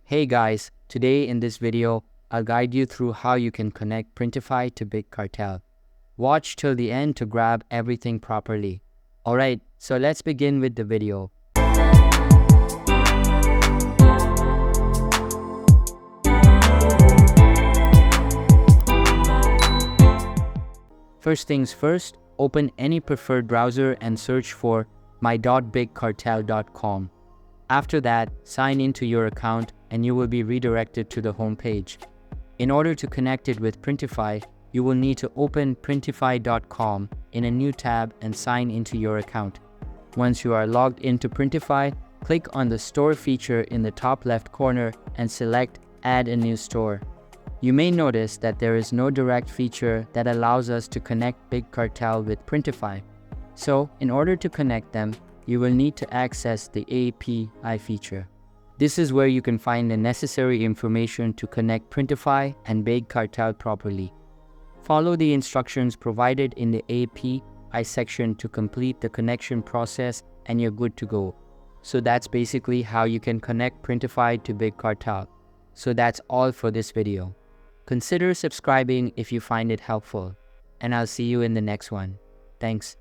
Hey guys, today in this video, I'll guide you through how you can connect Printify to Big Cartel. Watch till the end to grab everything properly. Alright, so let's begin with the video. First things first, open any preferred browser and search for my.bigcartel.com. After that, sign into your account and you will be redirected to the home page. In order to connect it with Printify, you will need to open printify.com in a new tab and sign into your account. Once you are logged into Printify, click on the store feature in the top left corner and select Add a new store. You may notice that there is no direct feature that allows us to connect Big Cartel with Printify. So, in order to connect them, you will need to access the API feature. This is where you can find the necessary information to connect Printify and Big Cartel properly. Follow the instructions provided in the API section to complete the connection process and you're good to go. So that's basically how you can connect Printify to Big Cartel. So that's all for this video. Consider subscribing if you find it helpful, and I'll see you in the next one. Thanks.